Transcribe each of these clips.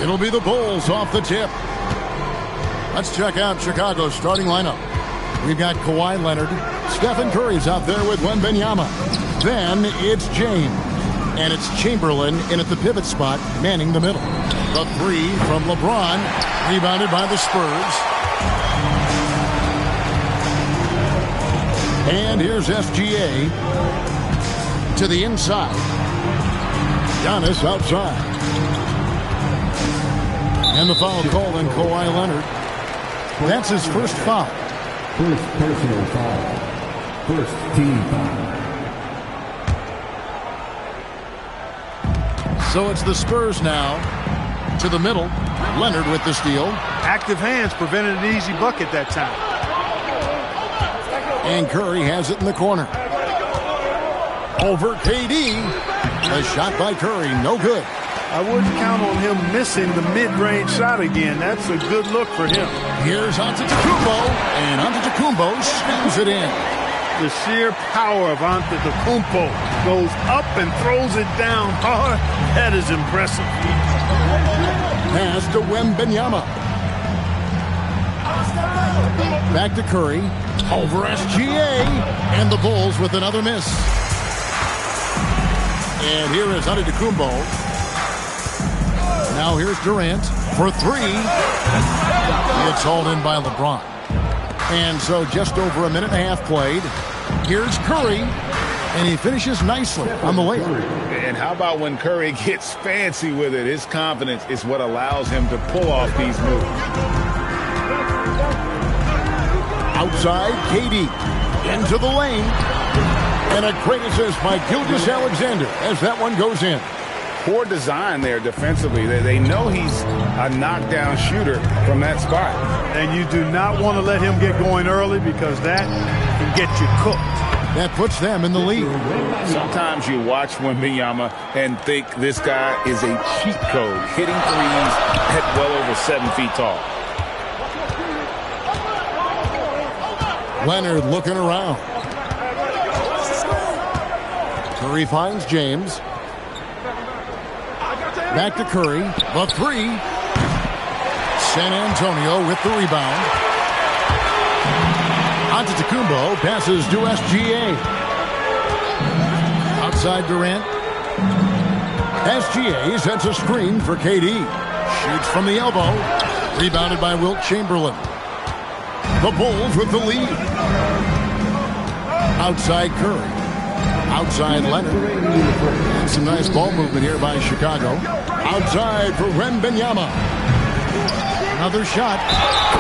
It'll be the Bulls off the tip. Let's check out Chicago's starting lineup. We've got Kawhi Leonard. Stephen Curry's out there with Wembanyama. Then it's James. And it's Chamberlain in at the pivot spot, manning the middle. The three from LeBron, rebounded by the Spurs. And here's SGA to the inside. Giannis outside. And the foul called on Kawhi Leonard. That's his first foul. First personal foul. First team foul. So it's the Spurs now to the middle. Leonard with the steal. Active hands prevented an easy bucket that time. And Curry has it in the corner. Over KD. A shot by Curry, no good. I wouldn't count on him missing the mid-range shot again. That's a good look for him. Here's Antetokounmpo, and Antetokounmpo slams it in. The sheer power of Antetokounmpo goes up and throws it down hard. That is impressive. Pass to Wembanyama. Back to Curry. Over SGA. And the Bulls with another miss. And here is Antetokounmpo. Now here's Durant for three. It's hauled in by LeBron. And so just over a minute and a half played. Here's Curry. And he finishes nicely on the layup. And how about when Curry gets fancy with it? His confidence is what allows him to pull off these moves. Outside, KD. Into the lane. And a great assist by Gilgeous-Alexander as that one goes in. Poor design there defensively. They know he's a knockdown shooter from that spot. And you do not want to let him get going early because that can get you cooked. That puts them in the lead. Sometimes you watch Wembanyama and think this guy is a cheat code, hitting threes at well over 7 feet tall. Leonard looking around. Curry finds James. Back to Curry. The three. San Antonio with the rebound. Antetokounmpo passes to SGA. Outside Durant. SGA sets a screen for KD. Shoots from the elbow. Rebounded by Wilt Chamberlain. The Bulls with the lead. Outside Curry. Outside Leonard. And some nice ball movement here by Chicago. Outside for Wembanyama. Another shot.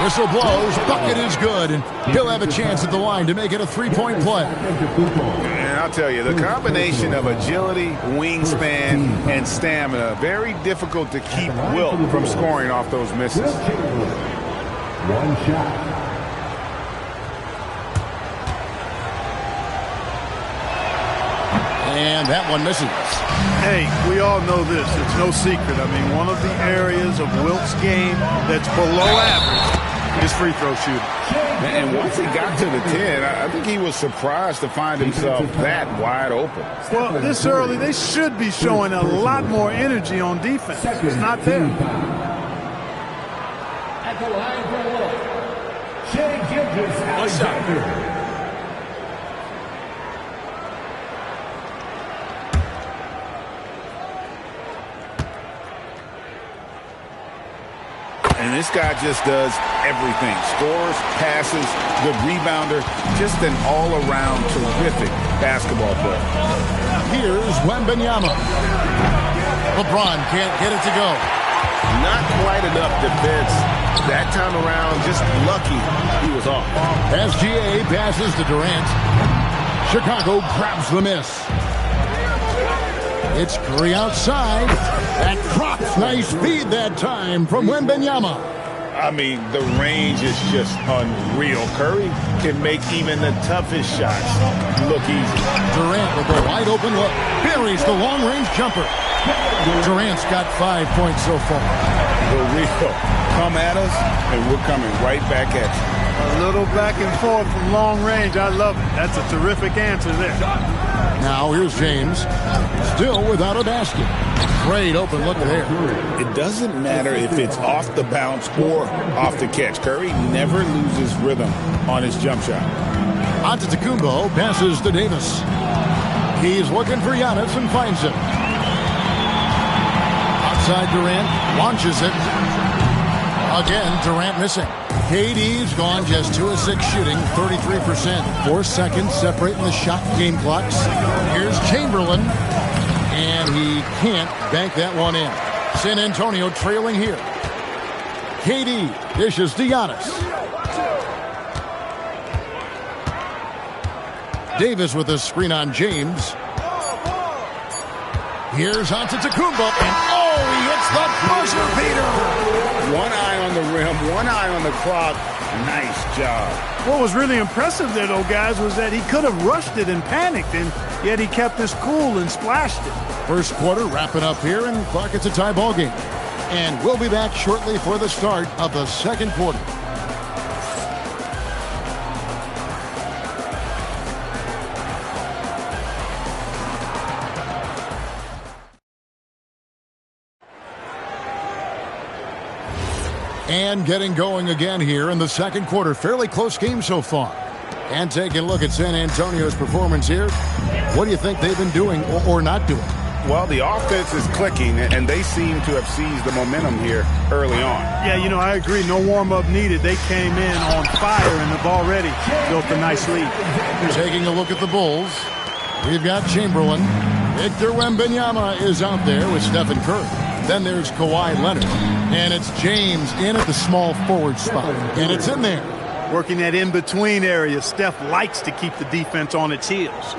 Whistle blows. Bucket is good. And he'll have a chance at the line to make it a three-point play. And I'll tell you, the combination of agility, wingspan, and stamina, very difficult to keep Wilt from scoring off those misses. One shot. And that one misses. Hey, we all know this. It's no secret. I mean, one of the areas of Wilt's game that's below average is free throw shooting. And once he got to the 10, I think he was surprised to find himself that wide open. Well, this early, they should be showing a lot more energy on defense. It's not there. At the line for Wilt, Shai Gilgeous-Alexander. And this guy just does everything. Scores, passes, good rebounder, just an all-around terrific basketball player. Here's Wembanyama. LeBron can't get it to go. Not quite enough defense. That time around, just lucky he was off. SGA passes to Durant. Chicago grabs the miss. It's Curry outside. And Crocs, nice feed that time from Wembanyama. I mean, the range is just unreal. Curry can make even the toughest shots look easy. Durant with a wide open look. Buries the long-range jumper. Durant's got 5 points so far. The real. Come at us, and we're coming right back at you. A little back and forth from long range. I love it. That's a terrific answer there. Now here's James. Still without a basket. Great open look there. It doesn't matter if it's off the bounce or off the catch. Curry never loses rhythm on his jump shot. Antetokounmpo passes to Davis. He's looking for Giannis and finds him. Outside Durant, launches it. Again, Durant missing. KD's gone just 2 of 6 shooting, 33%. 4 seconds separating the shot game clocks. Here's Chamberlain, and he can't bank that one in. San Antonio trailing here. KD dishes to Giannis. Davis with a screen on James. Here's Antetokounmpo, and he hits the buzzer beater. One eye on the rim, one eye on the clock. Nice job. What was really impressive there, though, guys, was that he could have rushed it and panicked, and yet he kept his cool and splashed it. First quarter wrapping up here, and Clark, it's a tie ball game. And we'll be back shortly for the start of the second quarter. And getting going again here in the second quarter. Fairly close game so far. And taking a look at San Antonio's performance here. What do you think they've been doing or not doing? Well, the offense is clicking, and they seem to have seized the momentum here early on. Yeah, I agree. No warm-up needed. They came in on fire and have already built a nice lead. Taking a look at the Bulls. We've got Chamberlain. Victor Wembanyama is out there with Stephen Curry. Then there's Kawhi Leonard. And it's James in at the small forward spot. And it's in there. Working that in-between area. Steph likes to keep the defense on its heels.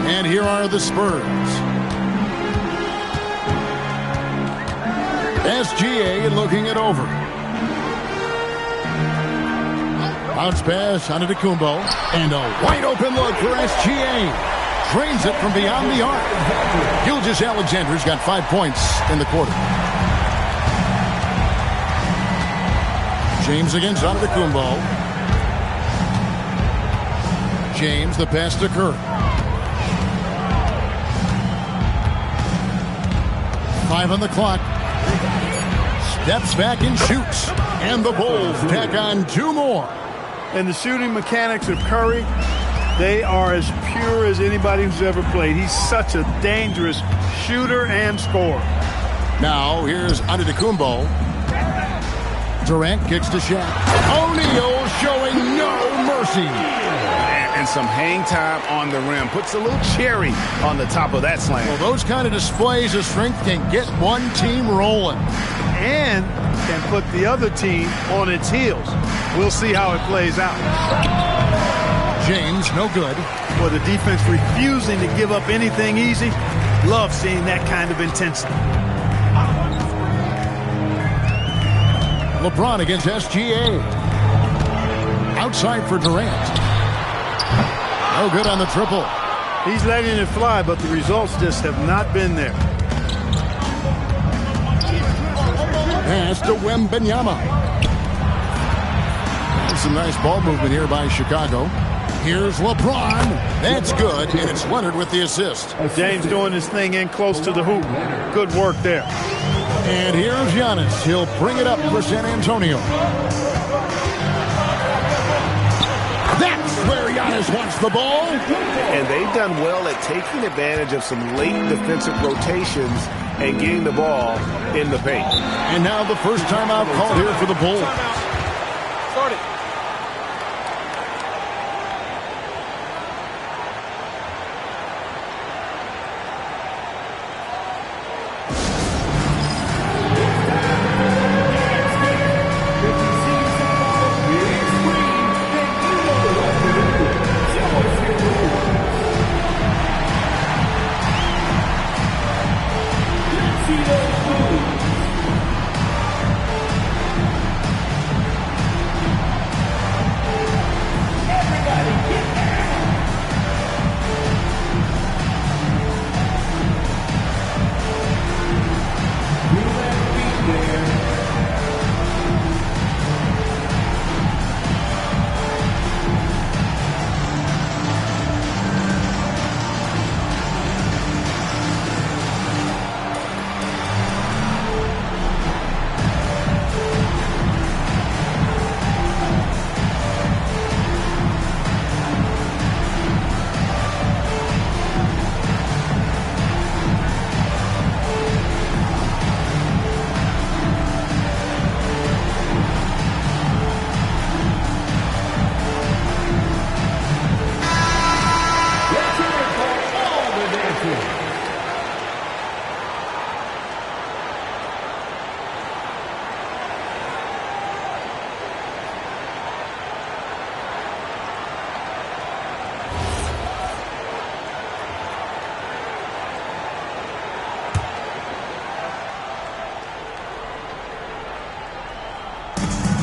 And here are the Spurs. SGA looking it over. Bounce pass onto Antetokounmpo. And a wide open look for SGA. Drains it from beyond the arc. Gilgeous-Alexander's got 5 points in the quarter. James against Antetokounmpo. James, the pass to Curry. 5 on the clock. Steps back and shoots. And the Bulls tack on 2 more. And the shooting mechanics of Curry, they are as pure as anybody who's ever played. He's such a dangerous shooter and scorer. Now, here's Antetokounmpo. Durant kicks to Shaq. O'Neal showing no mercy. And some hang time on the rim. Puts a little cherry on the top of that slam. Well, those kind of displays of strength can get one team rolling. And can put the other team on its heels. We'll see how it plays out. James, no good. For the defense refusing to give up anything easy. Love seeing that kind of intensity. LeBron against SGA. Outside for Durant. No good on the triple. He's letting it fly, but the results just have not been there. Pass to Wembanyama. Some nice ball movement here by Chicago. Here's LeBron. That's good, and it's Leonard with the assist. James doing his thing in close to the hoop. Good work there. And here's Giannis. He'll bring it up for San Antonio. That's where Giannis wants the ball. And they've done well at taking advantage of some late defensive rotations and getting the ball in the paint. And now the first timeout called here for the Bulls. Start it.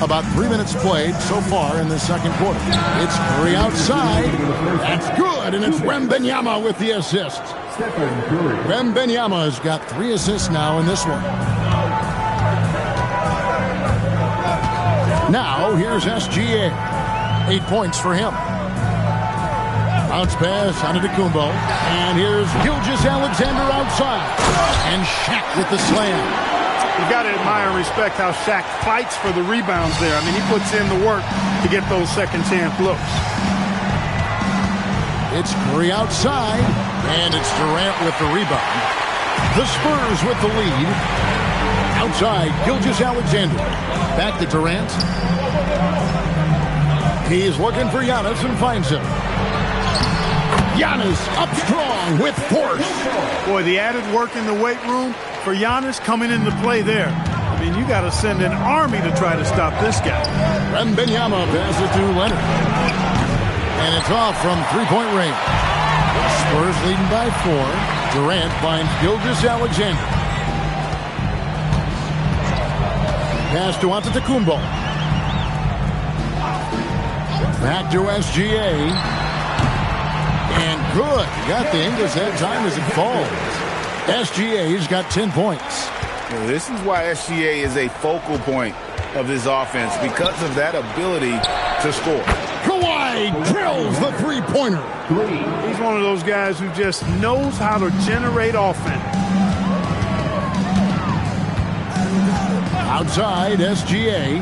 About 3 minutes played so far in the second quarter. It's Curry outside. That's good, and it's Wembanyama with the assist. Wembanyama has got 3 assists now in this one. Now, here's SGA. 8 points for him. Bounce pass Antetokounmpo. And here's Gilgeous-Alexander outside. And Shaq with the slam. You got to admire and respect how Shaq fights for the rebounds there. I mean, he puts in the work to get those second chance looks. It's Curry outside. And it's Durant with the rebound. The Spurs with the lead. Outside, Gilgeous-Alexander. Back to Durant. He's looking for Giannis and finds him. Giannis up strong with force. Boy, the added work in the weight room for Giannis coming into play there. I mean, you got to send an army to try to stop this guy. Wembanyama passes to Leonard. And it's off from three-point range. Spurs leading by 4. Durant finds Gilgeous-Alexander. Pass to Antetokounmpo. Back to SGA. And good. He got the English that time as it falls. SGA's got 10 points. Well, this is why SGA is a focal point of this offense, because of that ability to score. Kawhi drills the three-pointer. He's one of those guys who just knows how to generate offense. Outside, SGA.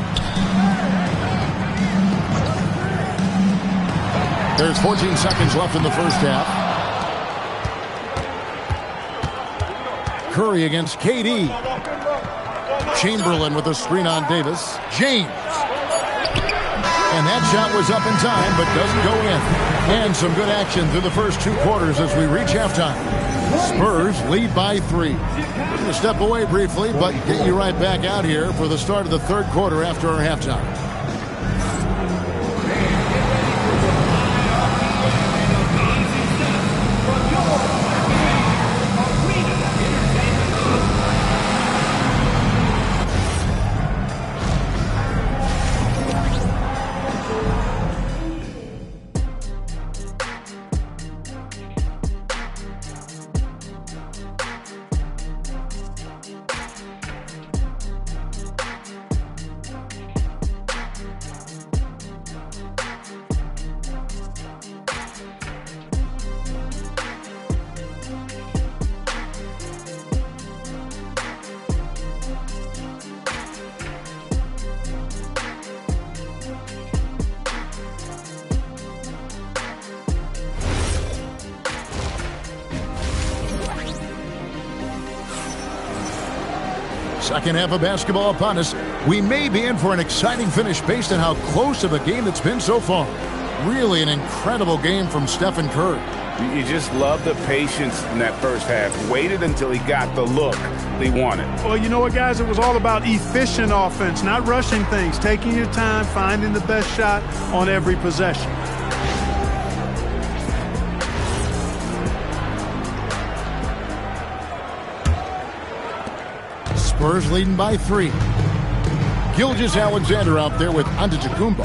There's 14 seconds left in the first half. Curry against KD. Chamberlain with a screen on Davis. James. And that shot was up in time, but doesn't go in. And some good action through the first 2 quarters as we reach halftime. Spurs lead by 3. We're going to step away briefly, but get you right back out here for the start of the third quarter after our halftime. Second half of basketball upon us. We may be in for an exciting finish based on how close of a game it's been so far. Really an incredible game from Stephen Curry. You just love the patience in that first half. Waited until he got the look he wanted. Well, you know what, guys? It was all about efficient offense, not rushing things, taking your time, finding the best shot on every possession. Spurs leading by 3. Gilgeous-Alexander out there with Antetokounmpo.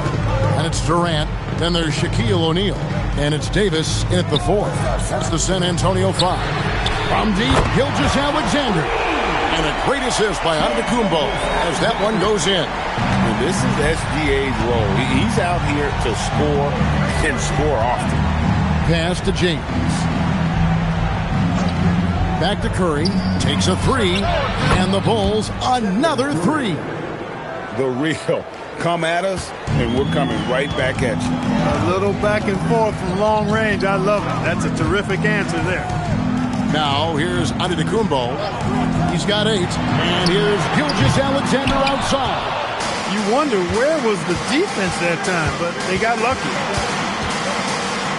And it's Durant. Then there's Shaquille O'Neal. And it's Davis in at the 4th. That's the San Antonio 5. From deep, Gilgeous-Alexander. And a great assist by Antetokounmpo as that one goes in. And this is SGA's role. He's out here to score and score often. Pass to James. Back to Curry. Takes a 3. And the Bulls another 3. The real. Come at us, and we're coming right back at you. A little back and forth from long range. I love it. That's a terrific answer there. Now, here's Antetokounmpo. He's got 8. And here's Gilgeous-Alexander outside. You wonder where was the defense that time, but they got lucky.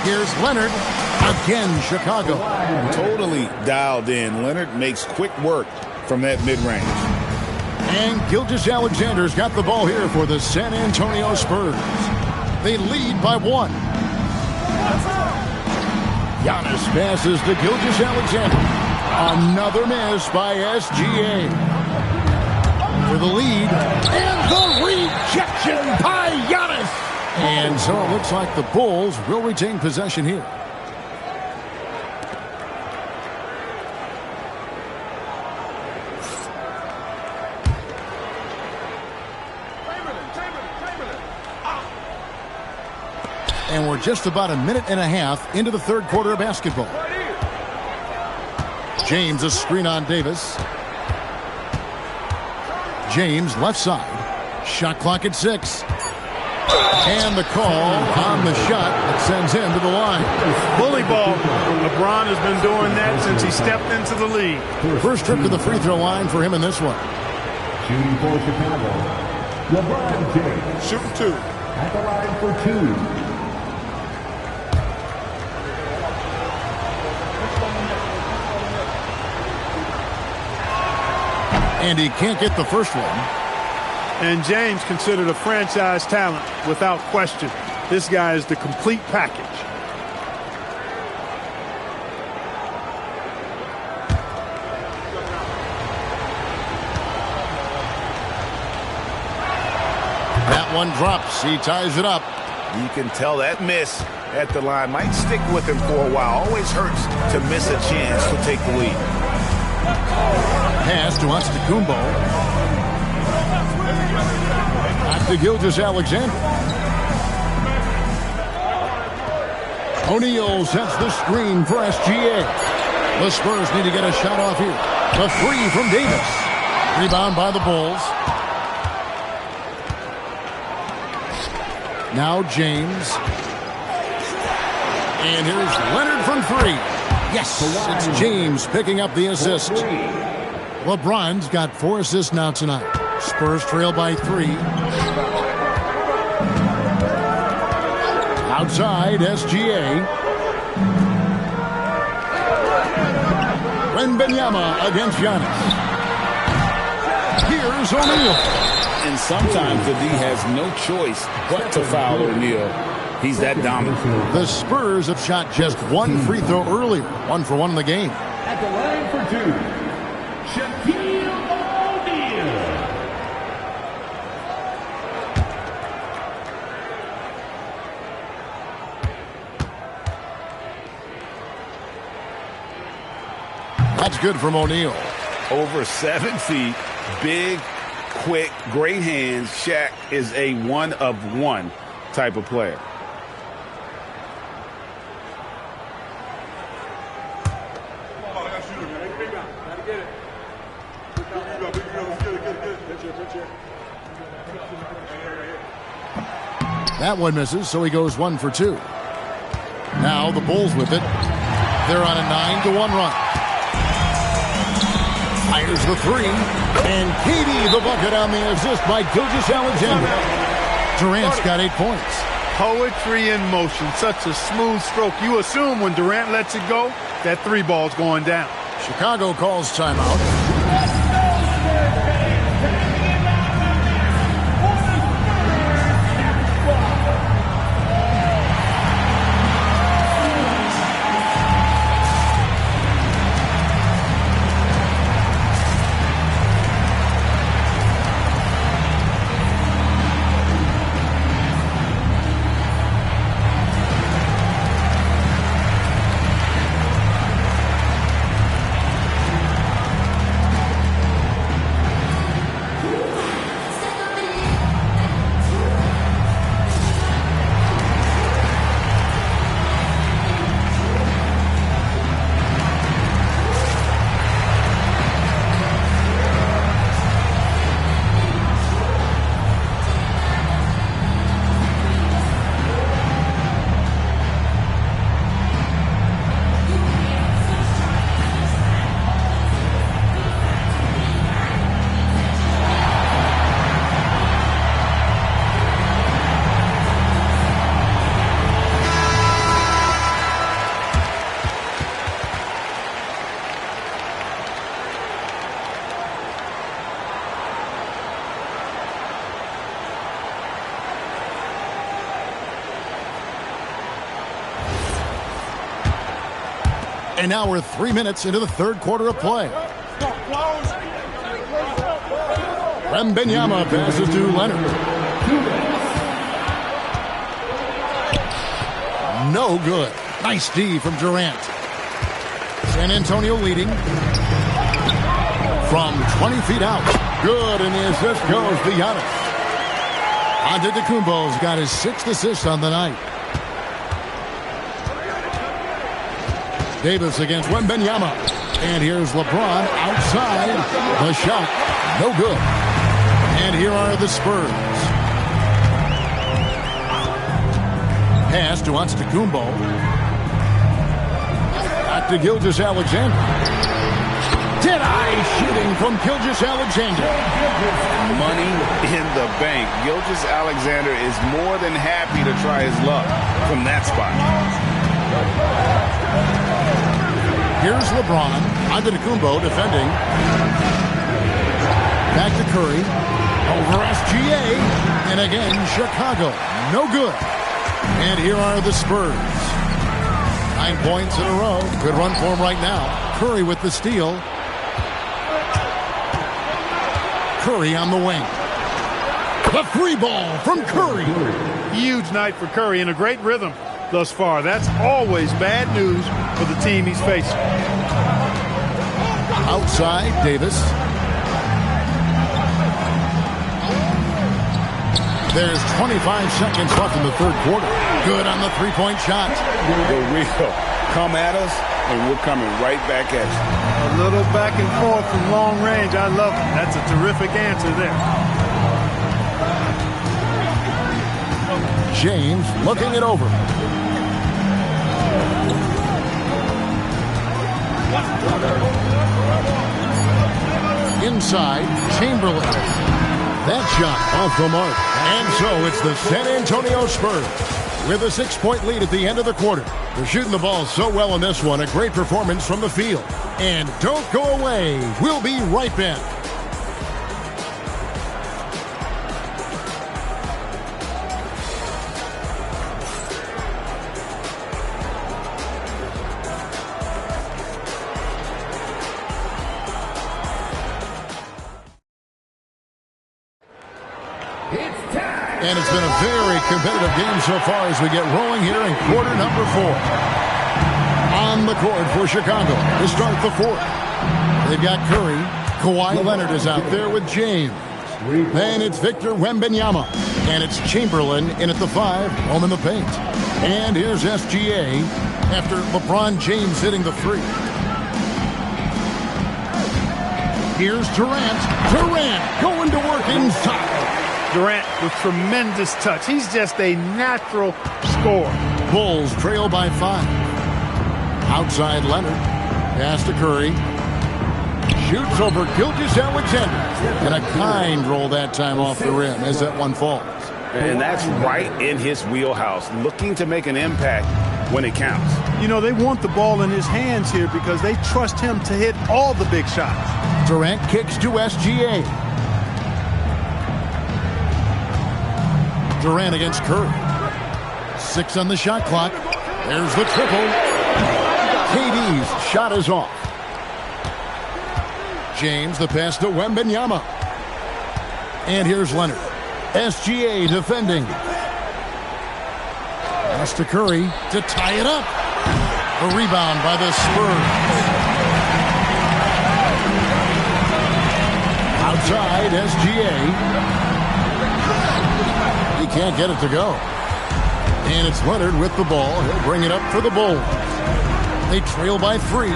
Here's Leonard. Again, Chicago. Totally dialed in. Leonard makes quick work from that mid-range. And Gilgeous-Alexander's got the ball here for the San Antonio Spurs. They lead by 1. Giannis passes to Gilgeous-Alexander. Another miss by SGA. For the lead. And the rejection And so it looks like the Bulls will retain possession here. And we're just about a minute and a half into the third quarter of basketball. James, a screen on Davis. James, left side. Shot clock at 6. And the call on the shot that sends him to the line. Bully ball. LeBron has been doing that since he stepped into the league. First trip to the free throw line for him in this one. Shooting for Chicago, LeBron James. Shooting 2. At the line for 2. And he can't get the first one. And James considered a franchise talent without question. This guy is the complete package. That one drops. He ties it up. You can tell that miss at the line might stick with him for a while. Always hurts to miss a chance to take the lead. Pass to Antetokounmpo. Back to Gilgeous-Alexander. O'Neal sets the screen for SGA. The Spurs need to get a shot off here. The three from Davis. Rebound by the Bulls. Now James. And here's Leonard from 3. Yes, it's James picking up the assist. LeBron's got 4 assists now tonight. Spurs trail by 3. Outside, SGA. Wembanyama against Giannis. Here's O'Neal. And sometimes the D has no choice but to foul O'Neal. He's that dominant. The Spurs have shot just 1 free throw earlier. 1 for 1 in the game. At the line for 2, Shaquille O'Neal. That's good from O'Neal. Over 7 feet, big, quick, great hands. Shaq is a one-of-one type of player. That one misses, so he goes 1 for 2. Now the Bulls with it. They're on a 9-1 run. Fires the 3. And KD the bucket on the assist by Gilgeous-Alexander. Durant's got 8 points. Poetry in motion. Such a smooth stroke. You assume when Durant lets it go, that 3 ball's going down. Chicago calls timeout. And now we're 3 minutes into the third quarter of play. Wembanyama passes to Leonard. No good. Nice D from Durant. San Antonio leading from 20 feet out. Good, and the assist goes to Giannis. Antetokounmpo's got his 6th assist on the night. Davis against Wembanyama. And here's LeBron outside. The shot, no good. And here are the Spurs. Pass to Antetokounmpo. Back to Gilgeous-Alexander. Dead-eye shooting from Gilgeous-Alexander. Money in the bank. Gilgeous-Alexander is more than happy to try his luck from that spot. Here's LeBron. Antetokounmpo defending. Back to Curry. Over SGA. And again, Chicago. No good. And here are the Spurs. 9 points in a row. Good run for him right now. Curry with the steal. Curry on the wing. The free ball from Curry. Huge night for Curry and a great rhythm thus far. That's always bad news for the team he's facing. Outside, Davis. There's 25 seconds left in the third quarter. Good on the three-point shot. The real come at us, and we're coming right back at you. A little back and forth from long range. I love it. That's a terrific answer there. James looking it over. Inside, Chamberlain. That shot off the mark. And so it's the San Antonio Spurs with a 6-point lead at the end of the quarter. They're shooting the ball so well in this one. A great performance from the field. And don't go away. We'll be right back. And it's been a very competitive game so far as we get rolling here in quarter number 4. On the court for Chicago to start the fourth. They've got Curry. Kawhi Leonard is out there with James. Then it's Victor Wembanyama. And it's Chamberlain in at the 5, home in the paint. And here's SGA after LeBron James hitting the 3. Here's Durant. Durant going to work inside. Durant with tremendous touch. He's just a natural scorer. Bulls trail by 5. Outside Leonard. Pass to Curry. Shoots over Gilgeous-Alexander. And a kind roll that time off the rim as that one falls. And that's right in his wheelhouse, looking to make an impact when it counts. You know, they want the ball in his hands here because they trust him to hit all the big shots. Durant kicks to SGA. Durant against Curry. 6 on the shot clock. There's the triple. KD's shot is off. James, the pass to Wembanyama. And here's Leonard. SGA defending. Pass to Curry to tie it up. A rebound by the Spurs. Outside, SGA. He can't get it to go. And it's Leonard with the ball. He'll bring it up for the Bulls. They trail by 3.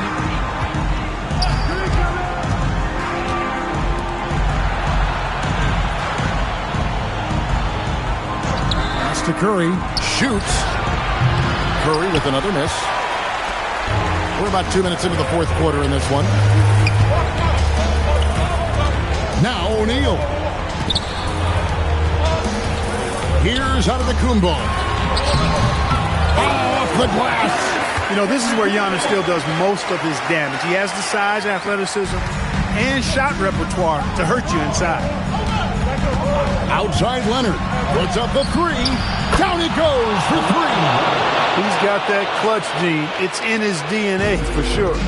Pass to Curry. Shoots. Curry with another miss. We're about 2 minutes into the fourth quarter in this one. Now O'Neal. Here's Antetokounmpo. Off the glass. You know, this is where Giannis still does most of his damage. He has the size, athleticism, and shot repertoire to hurt you inside. Outside Leonard. Puts up the 3. Down he goes for 3. He's got that clutch gene. It's in his DNA for sure.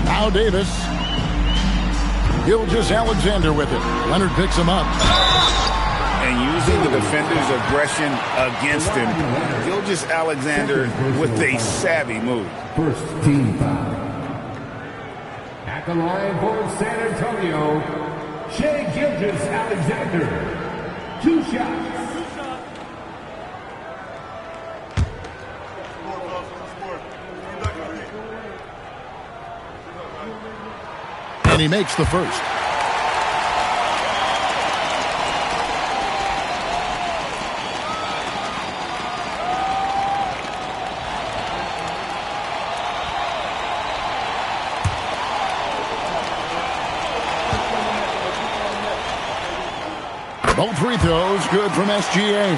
Now Davis. Gilgeous-Alexander with it. Leonard picks him up. And and using the defender's aggression against him. Gilgeous-Alexander with a savvy move. First team foul. At the line for San Antonio, Shai Gilgeous-Alexander. 2 shots. And he makes the first. Both free throws good from SGA.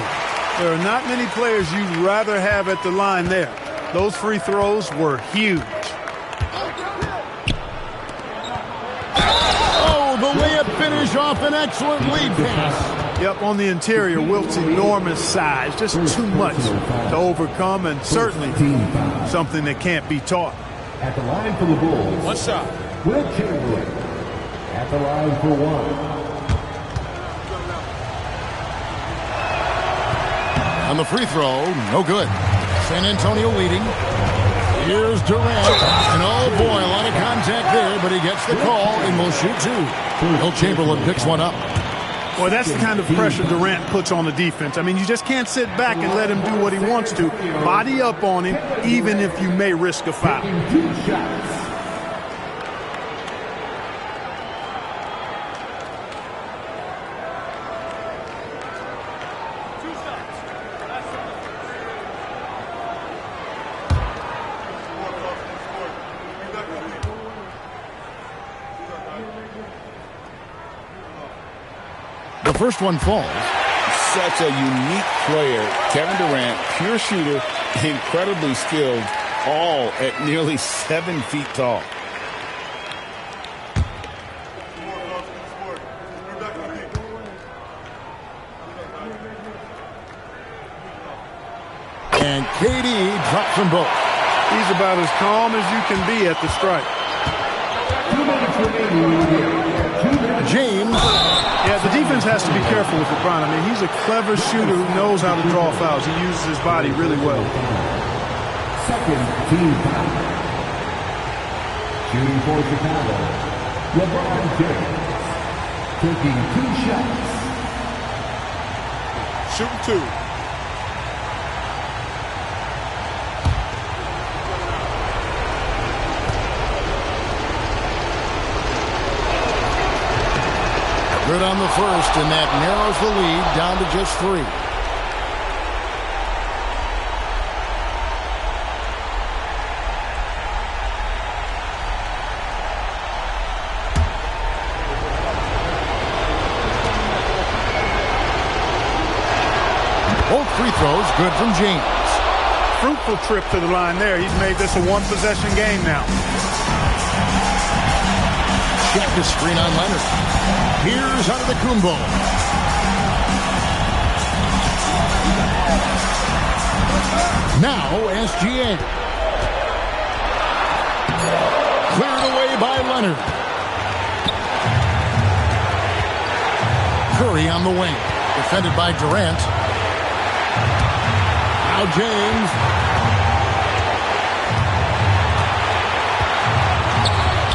There are not many players you'd rather have at the line there. Those free throws were huge. Oh, the layup finish off an excellent lead pass. Yep, on the interior, Wilt's enormous size, just too much to overcome, and certainly something that can't be taught. At the line for the Bulls, 1 shot. Wilt Chamberlain. At the line for 1. On the free throw, no good. San Antonio leading. Here's Durant. And oh boy, a lot of contact there, but he gets the call and will shoot 2. Wilt Chamberlain picks one up. Well, that's the kind of pressure Durant puts on the defense. I mean, you just can't sit back and let him do what he wants to. Body up on him, even if you may risk a foul. 2 shots. The first one falls. Such a unique player. Kevin Durant, pure shooter, incredibly skilled, all at nearly 7 feet tall. And KD drops them both. He's about as calm as you can be at the strike. 2 minutes remaining. James. Yeah, the defense has to be careful with LeBron. I mean, he's a clever shooter who knows how to draw fouls. He uses his body really well. Second team foul. Shooting for Chicago, LeBron James. Taking 2 shots. Shooting 2. Good on the first, and that narrows the lead down to just 3. Both free throws good from James. Fruitful trip to the line there. He's made this a 1-possession game now. Check the screen on Leonard. Here's Antetokounmpo. Now SGA. Cleared away by Leonard. Curry on the wing. Defended by Durant. Now James.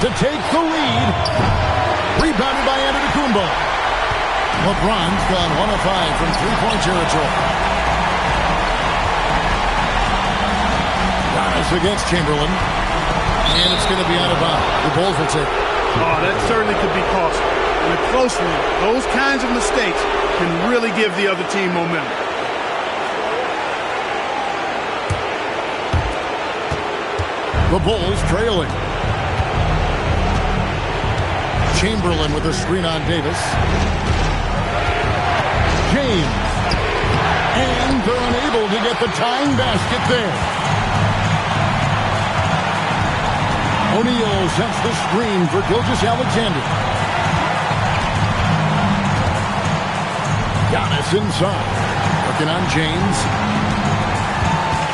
To take the lead. Rebounded by Antetokounmpo. LeBron's gone 1 of 5 from 3-point territory. Giannis against Chamberlain. And it's going to be out of bounds. The Bulls will take it. Oh, that certainly could be costly. In a close one, those kinds of mistakes can really give the other team momentum. The Bulls trailing. Chamberlain with a screen on Davis. James. And they're unable to get the tying basket there. O'Neal sets the screen for Gilgeous-Alexander. Giannis inside. Looking on James.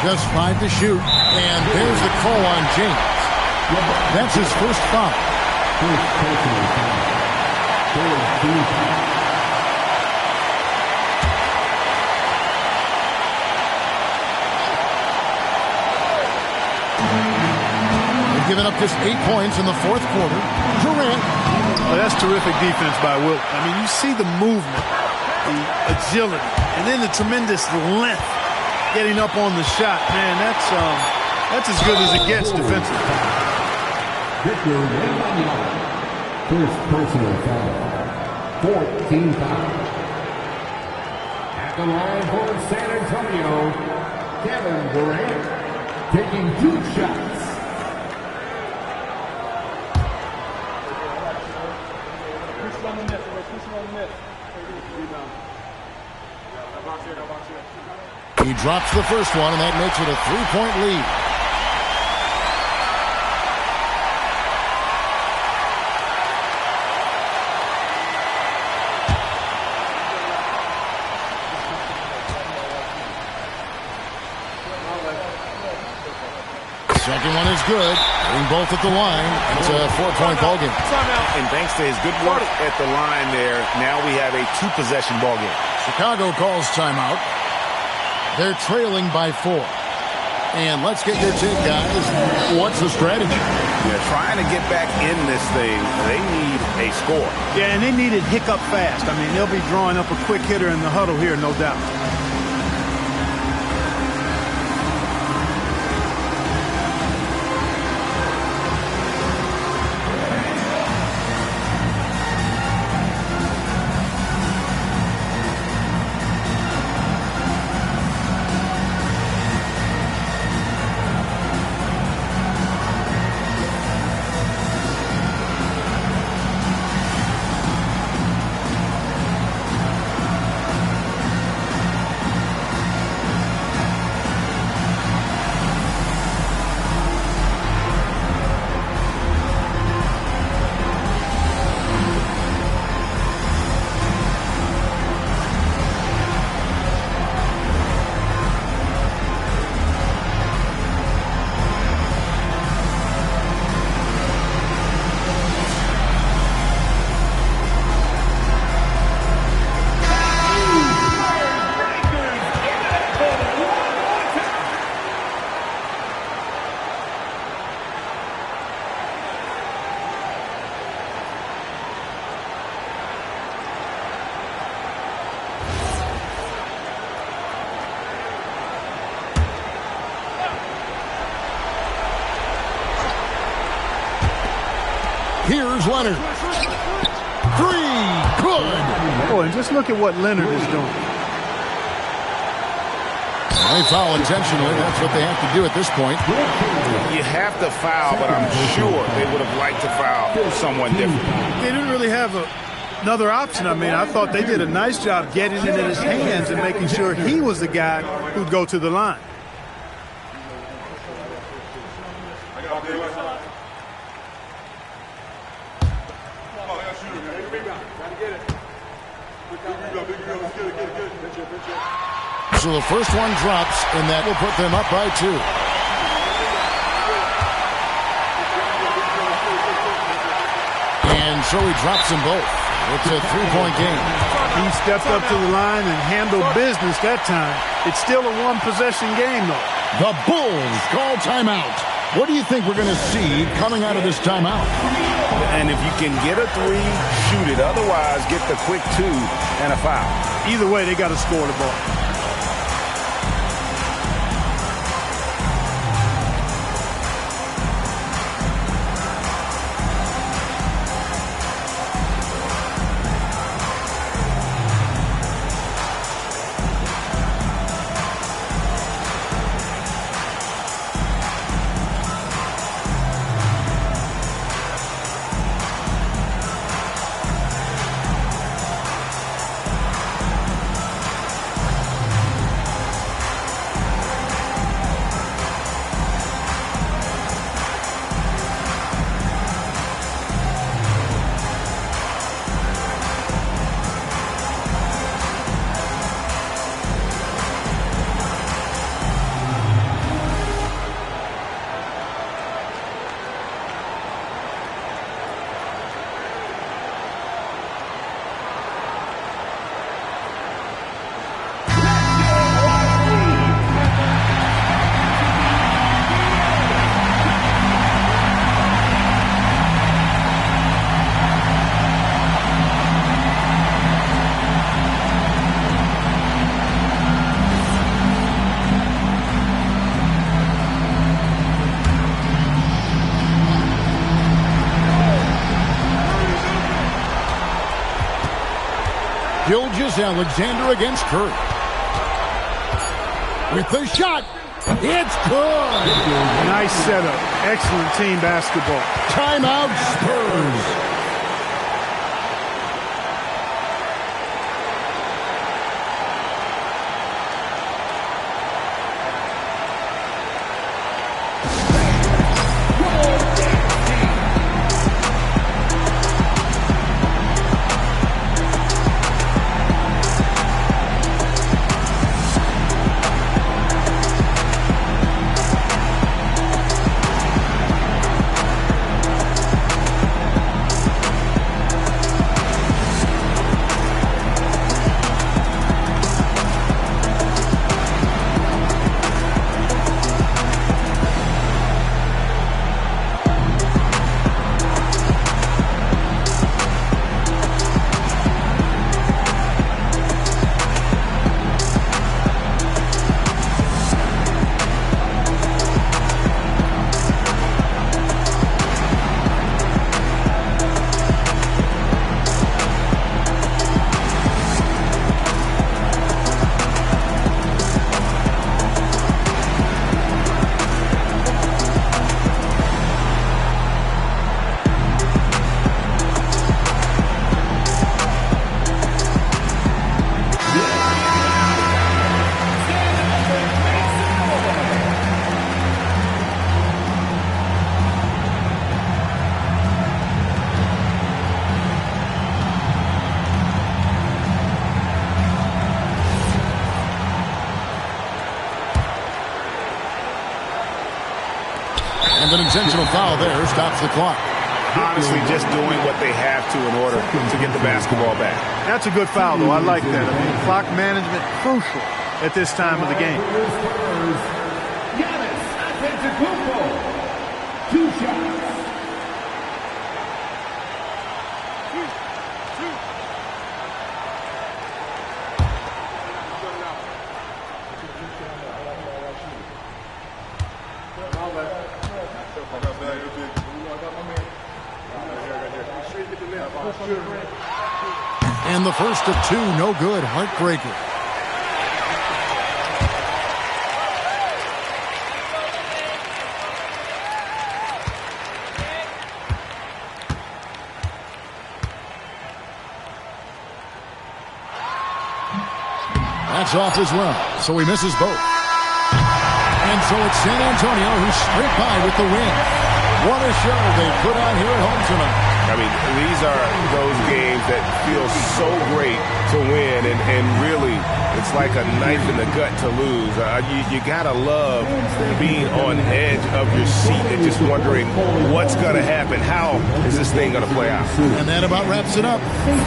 Just 5 to shoot. And there's the call on James. That's his first foul. giving up just 8 points in the fourth quarter. Durant. Well, that's terrific defense by Wilt. I mean, you see the movement, the agility, and then the tremendous length getting up on the shot. Man, that's as good as it gets defensively. Victor Wembanyama. First personal foul. 14 fouls. At the line for San Antonio, Kevin Durant taking 2 shots. He drops the first one, and that makes it a 3-point lead. Second one is good. Hitting both at the line. It's a 4-point ball game. And thanks to his good work at the line there, now we have a 2-possession ball game. Chicago calls timeout. They're trailing by 4. And let's get your take, guys. What's the strategy? They're trying to get back in this thing. They need a score. Yeah, and they need it hiccup fast. I mean, they'll be drawing up a quick hitter in the huddle here, no doubt. Here's Leonard. 3. Good. Oh, and just look at what Leonard is doing. They foul intentionally. That's what they have to do at this point. You have to foul, but I'm sure they would have liked to foul someone different. They didn't really have another option. I mean, I thought they did a nice job getting it in his hands and making sure he was the guy who'd go to the line. So the first one drops, and that will put them up by 2. And so he drops them both. It's a 3-point game. He stepped up to the line and handled business that time. It's still a 1-possession game, though. The Bulls call timeout. What do you think we're going to see coming out of this timeout? And if you can get a 3, shoot it. Otherwise, get the quick 2 and a foul. Either way, they got to score the ball. Gilgeous-Alexander against Curry. With the shot. It's good. Nice setup. Excellent team basketball. Timeout Spurs. And an intentional foul there stops the clock. Honestly, just doing what they have to in order to get the basketball back. That's a good foul, though. I like that. I mean, clock management crucial at this time of the game. Giannis Antetokounmpo. 2 shots. And the first of 2, no good. Heartbreaker. That's off as well, so he misses both. And so it's San Antonio who's straight by with the win. What a show they put on here at home tonight. I mean, these are those games that feel so great to win, and really, it's like a knife in the gut to lose. You gotta love being on edge of your seat and just wondering what's gonna happen. How is this thing gonna play out? And that about wraps it up.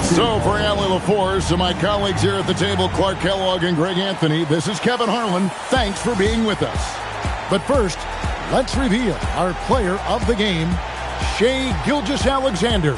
So for Allie LaForce, to my colleagues here at the table, Clark Kellogg and Greg Anthony, this is Kevin Harlan. Thanks for being with us. But first, let's reveal our player of the game, Shai Gilgeous-Alexander.